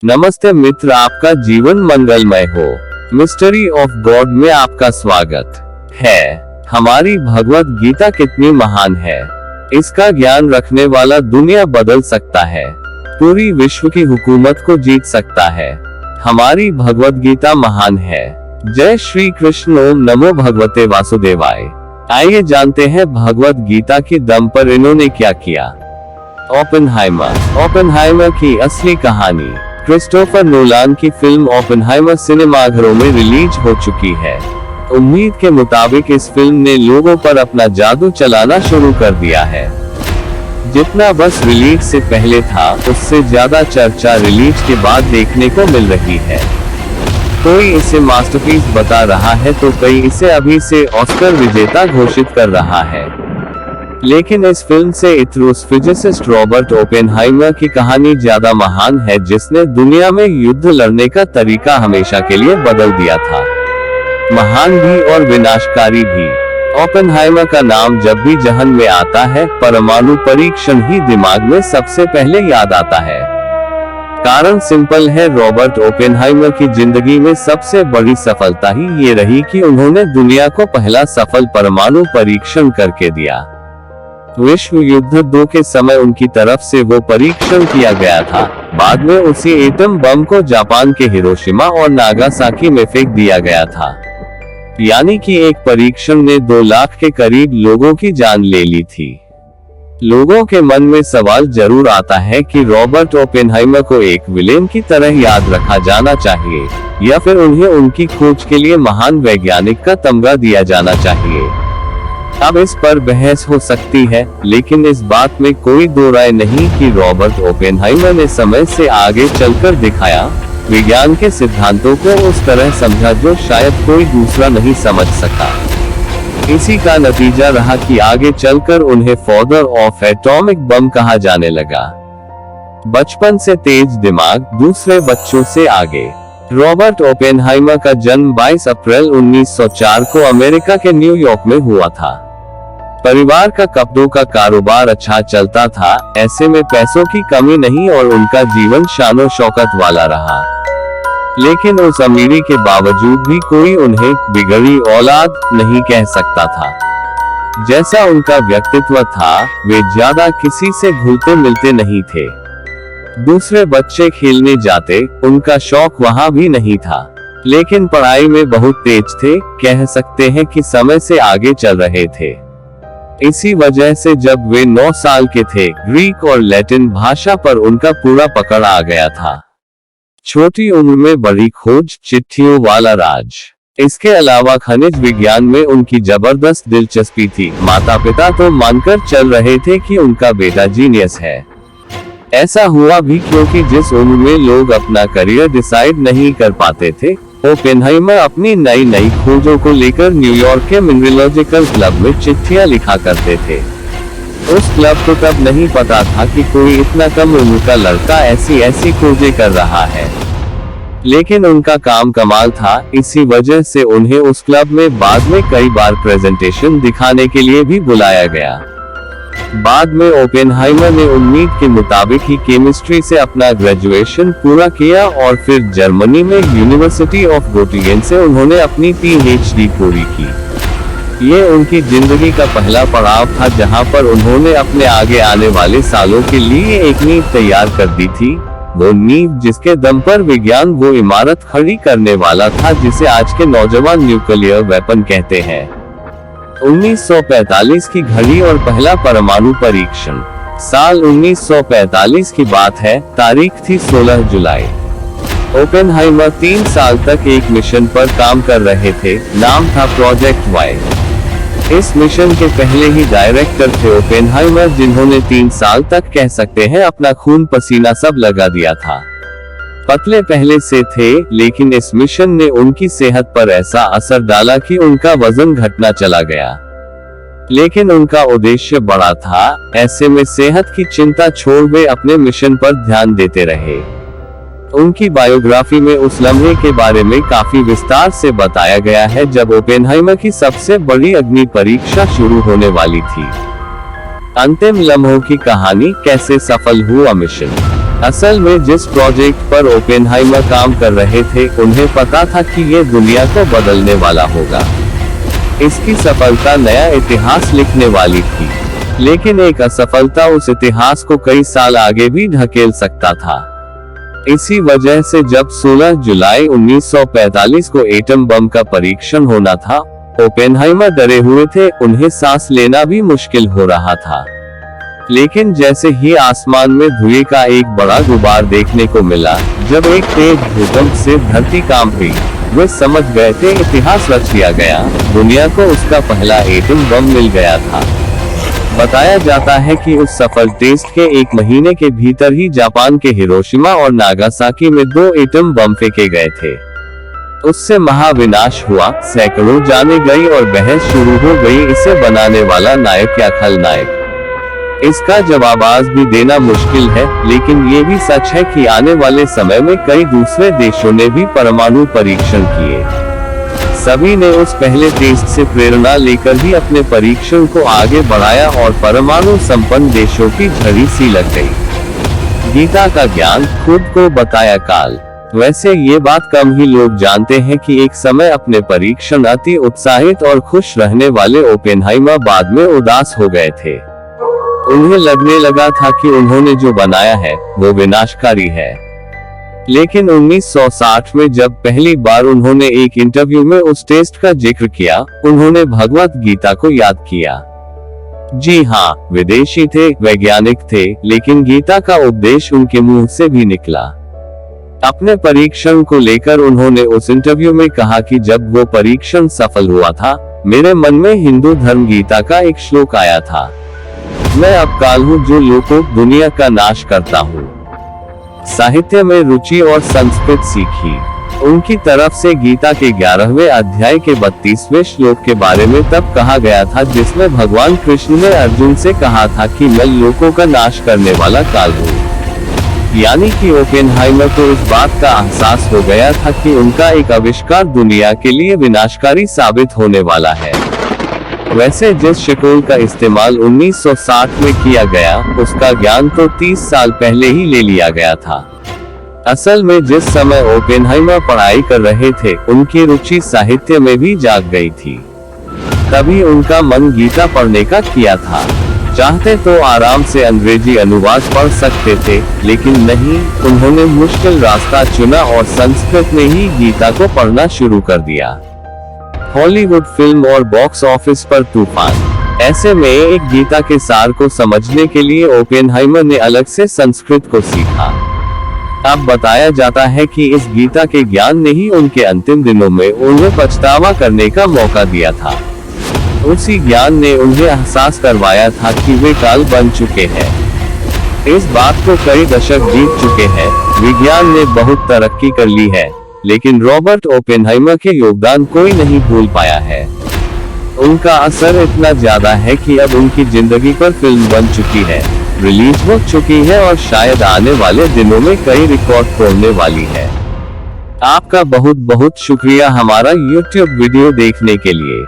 नमस्ते मित्र, आपका जीवन मंगलमय हो। मिस्ट्री ऑफ गॉड में आपका स्वागत है। हमारी भगवत गीता कितनी महान है। इसका ज्ञान रखने वाला दुनिया बदल सकता है, पूरी विश्व की हुकूमत को जीत सकता है। हमारी भगवत गीता महान है। जय श्री कृष्ण। ओम नमो भगवते वासुदेवाय। आइए जानते हैं भगवत गीता के दम पर इन्होंने क्या किया। ओपेनहाइमर की असली कहानी। क्रिस्टोफर नोलान की फिल्म ओपेनहाइमर सिनेमाघरों में रिलीज हो चुकी है। उम्मीद के मुताबिक इस फिल्म ने लोगों पर अपना जादू चलाना शुरू कर दिया है। जितना बस रिलीज से पहले था, उससे ज्यादा चर्चा रिलीज के बाद देखने को मिल रही है। कोई इसे मास्टरपीस बता रहा है तो कई इसे अभी से ऑस्कर विजेता घोषित कर रहा है। लेकिन इस फिल्म से इथरूस फिजिसिस्ट रॉबर्ट ओपेनहाइमर की कहानी ज्यादा महान है, जिसने दुनिया में युद्ध लड़ने का तरीका हमेशा के लिए बदल दिया था। महान भी और विनाशकारी भी। ओपेनहाइमर का नाम जब भी जहन में आता है, परमाणु परीक्षण ही दिमाग में सबसे पहले याद आता है। कारण सिंपल है, रॉबर्ट ओपेनहाइमर की जिंदगी में सबसे बड़ी सफलता ही ये रही कि उन्होंने दुनिया को पहला सफल परमाणु परीक्षण करके दिया। विश्व युद्ध 2 के समय उनकी तरफ से वो परीक्षण किया गया था। बाद में उसी एटम बम को जापान के हिरोशिमा और नागासाकी में फेंक दिया गया था। यानी कि एक परीक्षण ने 2 लाख के करीब लोगों की जान ले ली थी। लोगों के मन में सवाल जरूर आता है कि रॉबर्ट ओपेनहाइमर को एक विलेन की तरह याद रखा जाना चाहिए, या फिर उन्हें उनकी खोज के लिए महान वैज्ञानिक का तमगा दिया जाना चाहिए। अब इस पर बहस हो सकती है, लेकिन इस बात में कोई दो राय नहीं कि रॉबर्ट ओपेनहाइमर ने समय से आगे चलकर दिखाया, विज्ञान के सिद्धांतों को उस तरह समझा जो शायद कोई दूसरा नहीं समझ सका। इसी का नतीजा रहा कि आगे चलकर उन्हें फादर ऑफ एटॉमिक बम कहा जाने लगा। बचपन से तेज दिमाग, दूसरे बच्चों से आगे। रॉबर्ट ओपेनहाइमर का जन्म 22 अप्रैल 1904 को अमेरिका के न्यूयॉर्क में हुआ था। परिवार का कपड़ों का कारोबार अच्छा चलता था, ऐसे में पैसों की कमी नहीं और उनका जीवन शानो शौकत वाला रहा। लेकिन उस अमीरी के बावजूद भी कोई उन्हें बिगड़ी औलाद नहीं कह सकता था। जैसा उनका व्यक्तित्व था, वे ज्यादा किसी से घुलते मिलते नहीं थे। दूसरे बच्चे खेलने जाते, उनका शौक वहां भी नहीं था। लेकिन पढ़ाई में बहुत तेज थे, कह सकते हैं कि समय से आगे चल रहे थे। इसी वजह से जब वे 9 साल के थे, ग्रीक और लैटिन भाषा पर उनका पूरा पकड़ आ गया था। छोटी उम्र में बड़ी खोज, चिट्ठियों वाला राज। इसके अलावा खनिज विज्ञान में उनकी जबरदस्त दिलचस्पी थी। माता पिता तो मानकर चल रहे थे कि उनका बेटा जीनियस है। ऐसा हुआ भी क्योंकि जिस उम्र में लोग अपना करियर डिसाइड नहीं कर पाते थे, ओपेनहाइमर अपनी नई खोजों को लेकर न्यूयॉर्क के मिनरलॉजिकल क्लब में चिट्ठियां लिखा करते थे। उस क्लब को तब नहीं पता था कि कोई इतना कम उम्र का लड़का ऐसी खोजें कर रहा है। लेकिन उनका काम कमाल था, इसी वजह से उन्हें उस क्लब में बाद में कई बार प्रेजेंटेशन दिखाने के लिए भी बुलाया गया। बाद में ओपेनहाइमर ने उम्मीद के मुताबिक ही केमिस्ट्री से अपना ग्रेजुएशन पूरा किया और फिर जर्मनी में यूनिवर्सिटी ऑफ गोटिंगेन से उन्होंने अपनी PhD पूरी की। ये उनकी जिंदगी का पहला पड़ाव था, जहां पर उन्होंने अपने आगे आने वाले सालों के लिए एक नींव तैयार कर दी थी। वो नींव जिसके दम पर विज्ञान वो इमारत खड़ी करने वाला था जिसे आज के नौजवान न्यूक्लियर वेपन कहते हैं। 1945 की घड़ी और पहला परमाणु परीक्षण। साल 1945 की बात है, तारीख थी 16 जुलाई। ओपेनहाइमर 3 साल तक एक मिशन पर काम कर रहे थे, नाम था प्रोजेक्ट वाई। इस मिशन के पहले ही डायरेक्टर थे ओपेनहाइमर, जिन्होंने 3 साल तक कह सकते हैं अपना खून पसीना सब लगा दिया था। पतले पहले से थे, लेकिन इस मिशन ने उनकी सेहत पर ऐसा असर डाला कि उनका वजन घटना चला गया। लेकिन उनका उद्देश्य बड़ा था, ऐसे में सेहत की चिंता छोड़ वे अपने मिशन पर ध्यान देते रहे। उनकी बायोग्राफी में उस लम्हे के बारे में काफी विस्तार से बताया गया है जब ओपेनहाइमर की सबसे बड़ी अग्नि परीक्षा शुरू होने वाली थी। अंतिम लम्हों की कहानी, कैसे सफल हुआ मिशन। असल में जिस प्रोजेक्ट पर ओपेनहाइमर काम कर रहे थे, उन्हें पता था कि ये दुनिया को बदलने वाला होगा। इसकी सफलता नया इतिहास लिखने वाली थी, लेकिन एक असफलता उस इतिहास को कई साल आगे भी ढकेल सकता था। इसी वजह से जब 16 जुलाई 1945 को एटम बम का परीक्षण होना था, ओपेनहाइमर डरे हुए थे, उन्हें सांस लेना भी मुश्किल हो रहा था। लेकिन जैसे ही आसमान में धुएं का एक बड़ा गुबार देखने को मिला, जब एक तेज भूकंप से धरती कांप गई, वे समझ गए थे इतिहास रच दिया गया, दुनिया को उसका पहला एटम बम मिल गया था। बताया जाता है कि उस सफल टेस्ट के एक महीने के भीतर ही जापान के हिरोशिमा और नागासाकी में 2 एटम बम फेंके गए थे। उससे महाविनाश हुआ, सैकड़ों जाने गई और बहस शुरू हो गई, इसे बनाने वाला नायक या खलनायक। इसका जवाब आज भी देना मुश्किल है, लेकिन ये भी सच है कि आने वाले समय में कई दूसरे देशों ने भी परमाणु परीक्षण किए। सभी ने उस पहले टेस्ट से प्रेरणा लेकर ही अपने परीक्षण को आगे बढ़ाया और परमाणु संपन्न देशों की झड़ी सी लग गई। गीता का ज्ञान, खुद को बताया काल। वैसे ये बात कम ही लोग जानते हैं कि एक समय अपने परीक्षण अति उत्साहित और खुश रहने वाले ओपेनहाइमर बाद में उदास हो गए थे। उन्हें लगने लगा था कि उन्होंने जो बनाया है वो विनाशकारी है। लेकिन 1960 में जब पहली बार उन्होंने एक इंटरव्यू में उस टेस्ट का जिक्र किया, उन्होंने भगवत गीता को याद किया। जी हाँ, विदेशी थे, वैज्ञानिक थे, लेकिन गीता का उपदेश उनके मुंह से भी निकला। अपने परीक्षण को लेकर उन्होंने उस इंटरव्यू में कहा कि जब वो परीक्षण सफल हुआ था, मेरे मन में हिंदू धर्म गीता का एक श्लोक आया था, मैं अब काल हूँ जो लोकों दुनिया का नाश करता हूँ। साहित्य में रुचि और संस्कृत सीखी। उनकी तरफ से गीता के 11वें अध्याय के 32वें श्लोक के बारे में तब कहा गया था, जिसमें भगवान कृष्ण ने अर्जुन से कहा था कि मैं लोकों का नाश करने वाला काल हूँ। यानी कि ओपेनहाइमर को इस बात का एहसास हो गया था कि उनका एक आविष्कार दुनिया के लिए विनाशकारी साबित होने वाला है। वैसे जिस शिकोल का इस्तेमाल 1960 में किया गया, उसका ज्ञान तो 30 साल पहले ही ले लिया गया था। असल में जिस समय ओपेनहाइमर पढ़ाई कर रहे थे, उनकी रुचि साहित्य में भी जाग गई थी। तभी उनका मन गीता पढ़ने का किया था। चाहते तो आराम से अंग्रेजी अनुवाद पढ़ सकते थे, लेकिन नहीं, उन्होंने मुश्किल रास्ता चुना और संस्कृत में ही गीता को पढ़ना शुरू कर दिया। हॉलीवुड फिल्म और बॉक्स ऑफिस पर तूफान। ऐसे में एक गीता के सार को समझने के लिए ओपेनहाइमर ने अलग से संस्कृत को सीखा। अब बताया जाता है कि इस गीता के ज्ञान ने ही उनके अंतिम दिनों में उन्हें पछतावा करने का मौका दिया था। उसी ज्ञान ने उन्हें एहसास करवाया था कि वे काल बन चुके हैं। इस बात को कई दशक बीत चुके हैं, विज्ञान ने बहुत तरक्की कर ली है, लेकिन रॉबर्ट ओपेनहाइमर के योगदान कोई नहीं भूल पाया है। उनका असर इतना ज्यादा है कि अब उनकी जिंदगी पर फिल्म बन चुकी है, रिलीज हो चुकी है और शायद आने वाले दिनों में कई रिकॉर्ड तोड़ने वाली है। आपका बहुत बहुत शुक्रिया हमारा YouTube वीडियो देखने के लिए।